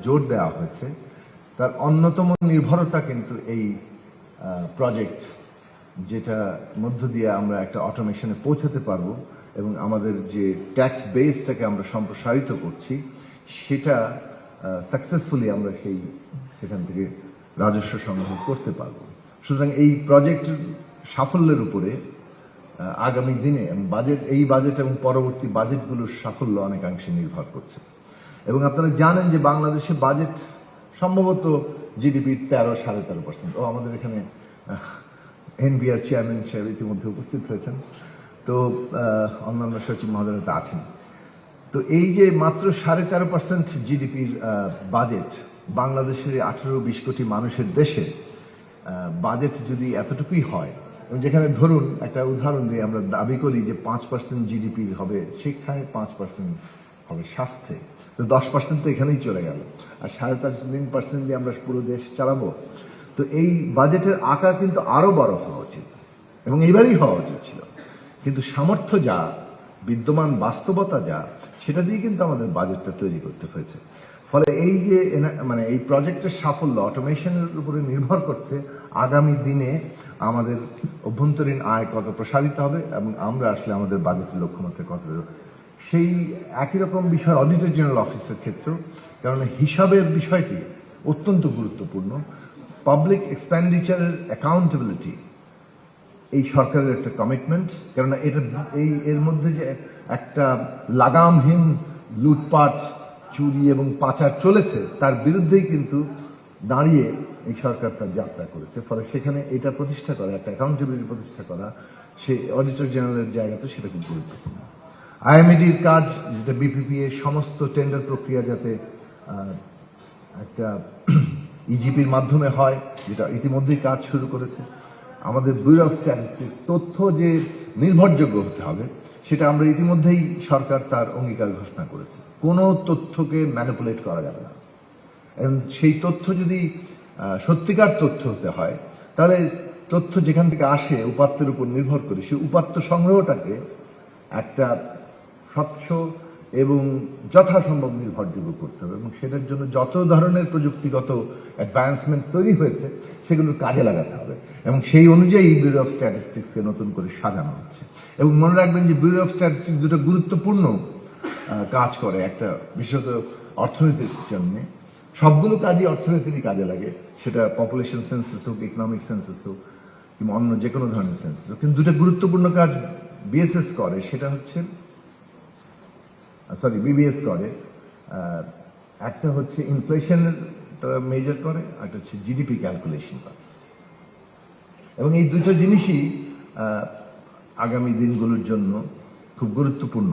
জোর দেওয়া হয়েছে তার অন্যতম নির্ভরতা কিন্তু এই প্রজেক্ট, যেটা মধ্য দিয়ে আমরা একটা অটোমেশনে পৌঁছাতে পারবো এবং আমাদের যে ট্যাক্স বেসটাকে আমরা সম্প্রসারিত করছি সেটা সাকসেসফুলি আমরা সেখান থেকে রাজস্ব সংগ্রহ করতে পারবো। সুতরাং এই প্রজেক্টের সাফল্যের উপরে আগামী দিনে এই বাজেট এবং পরবর্তী বাজেটগুলোর সাফল্য অনেকাংশে নির্ভর করছে। এবং আপনারা জানেন যে বাংলাদেশে বাজেট সম্ভবত জিডিপির 13-13.5%। ও আমাদের এখানে এনবিআর চেয়ারম্যান সাহেব ইতিমধ্যে উপস্থিত হয়েছেন, তো অন্যান্য সচিব মহোদয়রা আছেন। তো এই যে মাত্র 13.5% জিডিপির বাজেট, বাংলাদেশের 18-20 কোটি মানুষের দেশে বাজেট যদি এতটুকুই হয়, এবং যেখানে ধরুন একটা উদাহরণ দিয়ে আমরা দাবি করি যে 5% জিডিপি হবে শিক্ষায়, 5% হবে স্বাস্থ্যে, তো 10% তো এখানেই চলে গেল, আর 3.5% দিয়ে আমরা পুরো দেশ চালাবো। তো এই বাজেটের আকার কিন্তু আরো বড় হওয়া উচিত এবং এইবারই হওয়া উচিত ছিল, কিন্তু সামর্থ্য যা, বিদ্যমান বাস্তবতা যা, সেটা দিয়ে কিন্তু আমাদের বাজেটটা তৈরি করতে হয়েছে। ফলে এই যে এই প্রজেক্টের সাফল্য অটোমেশনের উপরে নির্ভর করছে আগামী দিনে আমাদের অভ্যন্তরীণ আয় কত প্রসারিত হবে এবং আমরা আসলে আমাদের বাজেটের লক্ষ্যমাত্রা কত। সেই একই রকম বিষয় অডিটর জেনারেল অফিসের ক্ষেত্রেও, কারণ হিসাবের বিষয়টি অত্যন্ত গুরুত্বপূর্ণ। পাবলিক এক্সপেন্ডিচারের অ্যাকাউন্টেবিলিটি এই সরকারের একটা কমিটমেন্ট, কেননা এর মধ্যে যে একটা লাগামহীন লুটপাট, চুরি এবং পাচার চলেছে তার বিরুদ্ধেই কিন্তু দাঁড়িয়ে এই সরকার তার যাত্রা করেছে। ফলে সেখানে এটা প্রতিষ্ঠা করা, একটা অ্যাকাউন্টেবিলিটি প্রতিষ্ঠা করা, সেই অডিটর জেনারেলের জায়গাতে সেটা খুব গুরুত্বপূর্ণ। আইএমএডির কাজ, যেটা বিপিপি এর সমস্ত টেন্ডার প্রক্রিয়া যাতে একটা ইজিপির মাধ্যমে হয়, যেটা ইতিমধ্যেই কাজ শুরু করেছে। আমাদের ব্যুরো অফ স্ট্যাটিস্টিক্স, তথ্য যে নির্ভরযোগ্য হতে হবে সেটা আমরা ইতিমধ্যেই সরকার তার অঙ্গীকার ঘোষণা করেছে। কোনো তথ্যকে ম্যানিপুলেট করা যাবে না, এবং সেই তথ্য যদি সত্যিকার তথ্য হতে হয় তাহলে তথ্য যেখান থেকে আসে উপাত্তের উপর নির্ভর করে সেই উপাত্ত সংগ্রহটাকে একটা স্বচ্ছ এবং যথাসম্ভব নির্ভরযোগ্য করতে হবে, এবং সেটার জন্য যত ধরনের প্রযুক্তিগত অ্যাডভান্সমেন্ট তৈরি হয়েছে সেগুলোর কাজে লাগাতে হবে, এবং সেই অনুযায়ী ব্যুরো অফ স্ট্যাটিস্টিক্সকে নতুন করে সাজানো হচ্ছে। এবং মনে রাখবেন যে ব্যুরো অফ স্ট্যাটিস্টিক্স দুটো গুরুত্বপূর্ণ কাজ করে, একটা বিশেষত অর্থনীতির জন্য। সবগুলো কাজই অর্থনীতিরই কাজে লাগে, সেটা পপুলেশন সেন্সাস হোক, ইকোনমিক সেন্সাস হোক, কিংবা অন্য যে কোনো ধরনের সেন্সাস হোক। কিন্তু দুটো গুরুত্বপূর্ণ কাজ বিএসএস করে, সেটা হচ্ছে বিবিএস করে। একটা হচ্ছে ইনফ্লেশনের মেজার করে, একটা হচ্ছে জিডিপি ক্যালকুলেশন করে। এবং এই দুটো জিনিসই আগামী দিনগুলোর জন্য খুব গুরুত্বপূর্ণ।